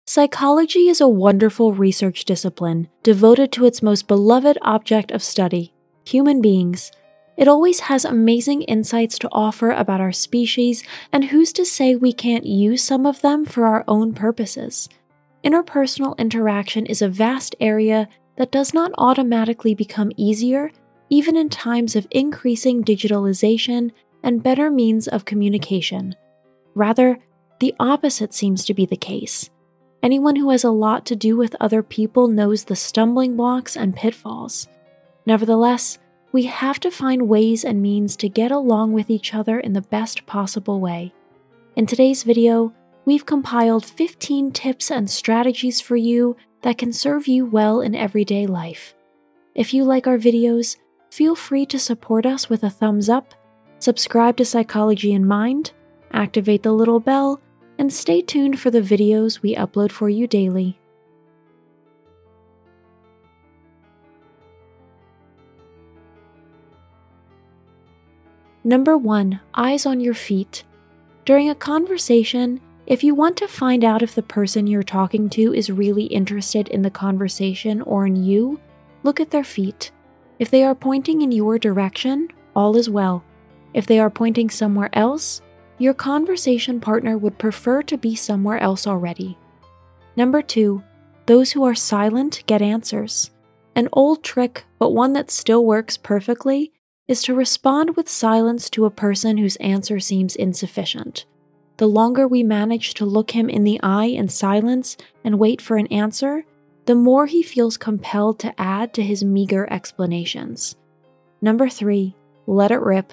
Psychology is a wonderful research discipline devoted to its most beloved object of study, human beings. It always has amazing insights to offer about our species, and who's to say we can't use some of them for our own purposes? Interpersonal interaction is a vast area that does not automatically become easier, even in times of increasing digitalization and better means of communication. Rather, the opposite seems to be the case. Anyone who has a lot to do with other people knows the stumbling blocks and pitfalls. Nevertheless, we have to find ways and means to get along with each other in the best possible way. In today's video, we've compiled 15 tips and strategies for you that can serve you well in everyday life. If you like our videos, feel free to support us with a thumbs up, subscribe to Psychology in Mind, activate the little bell, and stay tuned for the videos we upload for you daily. Number 1. Eyes on your feet. During a conversation, if you want to find out if the person you're talking to is really interested in the conversation or in you, look at their feet. If they are pointing in your direction, all is well. If they are pointing somewhere else, your conversation partner would prefer to be somewhere else already. Number 2. Those who are silent get answers. An old trick, but one that still works perfectly, is to respond with silence to a person whose answer seems insufficient. The longer we manage to look him in the eye in silence and wait for an answer, the more he feels compelled to add to his meager explanations. Number 3. Let it rip.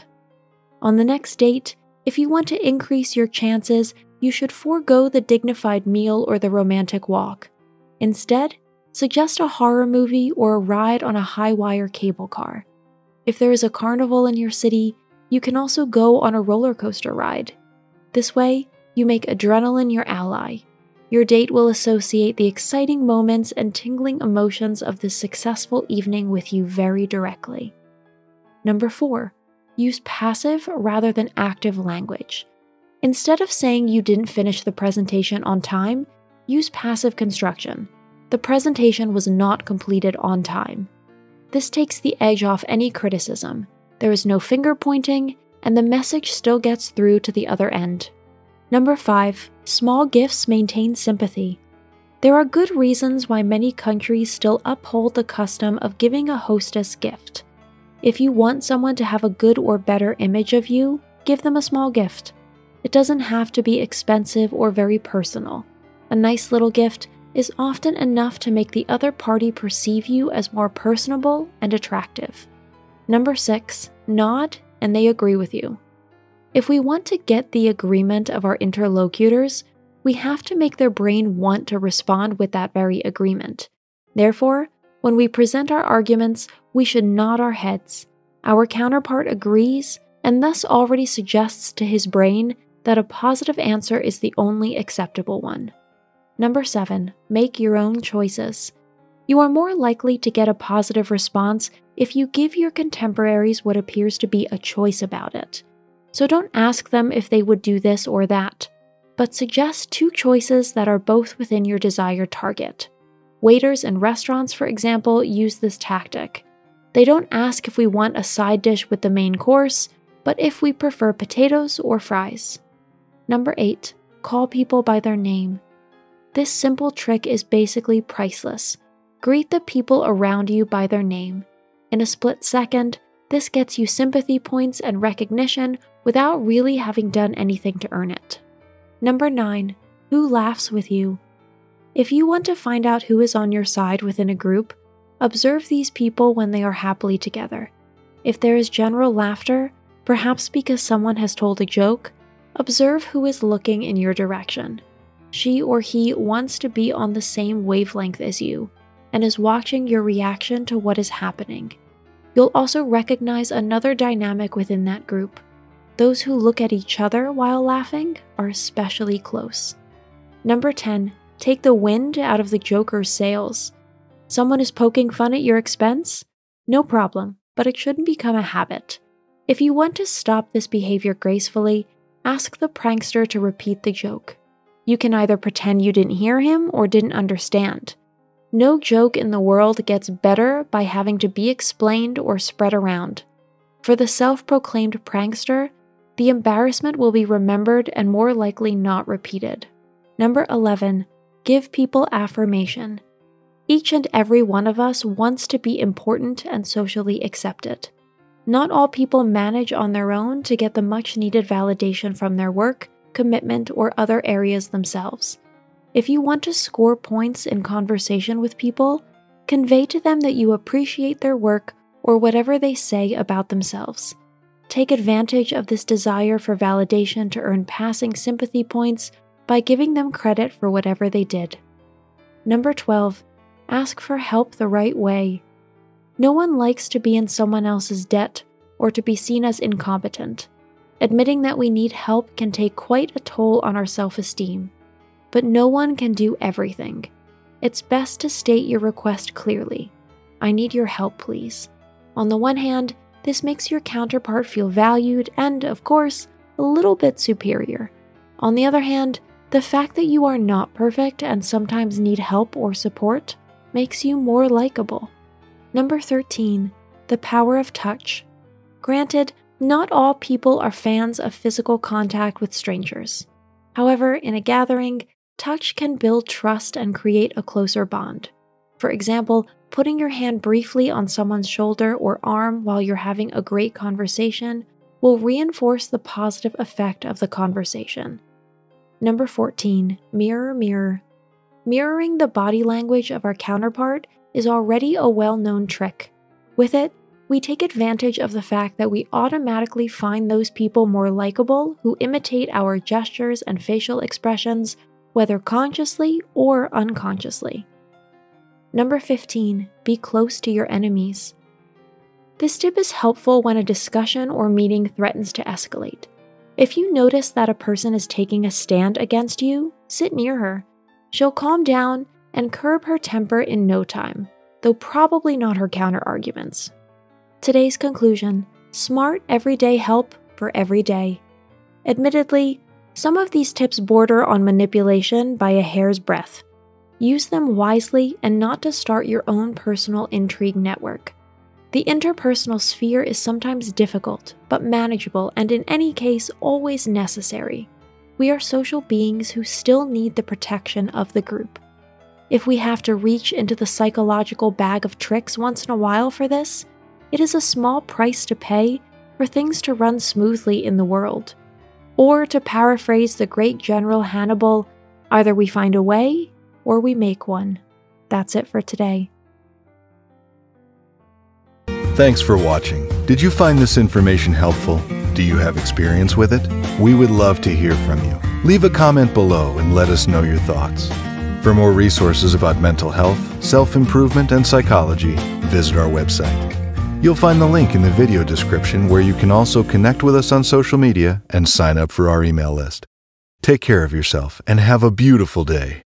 On the next date, if you want to increase your chances, you should forego the dignified meal or the romantic walk. Instead, suggest a horror movie or a ride on a high-wire cable car. If there is a carnival in your city, you can also go on a roller coaster ride. This way, you make adrenaline your ally. Your date will associate the exciting moments and tingling emotions of this successful evening with you very directly. Number 4. Use passive rather than active language. Instead of saying you didn't finish the presentation on time, use passive construction. The presentation was not completed on time. This takes the edge off any criticism. There is no finger pointing, and the message still gets through to the other end. Number 5. Small gifts maintain sympathy. There are good reasons why many countries still uphold the custom of giving a hostess gift. If you want someone to have a good or better image of you, give them a small gift. It doesn't have to be expensive or very personal. A nice little gift is often enough to make the other party perceive you as more personable and attractive. Number 6. Nod and they agree with you. If we want to get the agreement of our interlocutors, we have to make their brain want to respond with that very agreement. Therefore, when we present our arguments, we should nod our heads. Our counterpart agrees and thus already suggests to his brain that a positive answer is the only acceptable one. Number 7. Make your own choices. You are more likely to get a positive response if you give your contemporaries what appears to be a choice about it. So don't ask them if they would do this or that, but suggest 2 choices that are both within your desired target. Waiters in restaurants, for example, use this tactic. They don't ask if we want a side dish with the main course, but if we prefer potatoes or fries. Number 8. Call people by their name. This simple trick is basically priceless. Greet the people around you by their name. In a split second, this gets you sympathy points and recognition without really having done anything to earn it. Number 9. Who laughs with you? If you want to find out who is on your side within a group, observe these people when they are happily together. If there is general laughter, perhaps because someone has told a joke, observe who is looking in your direction. She or he wants to be on the same wavelength as you and is watching your reaction to what is happening. You'll also recognize another dynamic within that group. Those who look at each other while laughing are especially close. Number 10. Take the wind out of the joker's sails. Someone is poking fun at your expense? No problem, but it shouldn't become a habit. If you want to stop this behavior gracefully, ask the prankster to repeat the joke. You can either pretend you didn't hear him or didn't understand. No joke in the world gets better by having to be explained or spread around. For the self-proclaimed prankster, the embarrassment will be remembered and more likely not repeated. Number 11, give people affirmation. Each and every one of us wants to be important and socially accepted. Not all people manage on their own to get the much-needed validation from their work, commitment, or other areas themselves. If you want to score points in conversation with people, convey to them that you appreciate their work or whatever they say about themselves. Take advantage of this desire for validation to earn passing sympathy points by giving them credit for whatever they did. Number 12, ask for help the right way. No one likes to be in someone else's debt or to be seen as incompetent. Admitting that we need help can take quite a toll on our self-esteem. But no one can do everything. It's best to state your request clearly. I need your help, please. On the one hand, this makes your counterpart feel valued and, of course, a little bit superior. On the other hand, the fact that you are not perfect and sometimes need help or support makes you more likable. Number 13, the power of touch. Granted, not all people are fans of physical contact with strangers. However, in a gathering, touch can build trust and create a closer bond. For example, putting your hand briefly on someone's shoulder or arm while you're having a great conversation will reinforce the positive effect of the conversation. Number 14, mirror, mirror. Mirroring the body language of our counterpart is already a well-known trick. With it, we take advantage of the fact that we automatically find those people more likable who imitate our gestures and facial expressions, whether consciously or unconsciously. Number 15, be close to your enemies. This tip is helpful when a discussion or meeting threatens to escalate. If you notice that a person is taking a stand against you, sit near her. She'll calm down and curb her temper in no time, though probably not her counter-arguments. Today's conclusion, smart everyday help for every day. Admittedly, some of these tips border on manipulation by a hair's breadth. Use them wisely and not to start your own personal intrigue network. The interpersonal sphere is sometimes difficult, but manageable and in any case always necessary. We are social beings who still need the protection of the group. If we have to reach into the psychological bag of tricks once in a while for this, it is a small price to pay for things to run smoothly in the world. Or to paraphrase the great General Hannibal, either we find a way or we make one. That's it for today. Thanks for watching. Did you find this information helpful? Do you have experience with it? We would love to hear from you. Leave a comment below and let us know your thoughts. For more resources about mental health, self-improvement, and psychology, visit our website. You'll find the link in the video description where you can also connect with us on social media and sign up for our email list. Take care of yourself and have a beautiful day.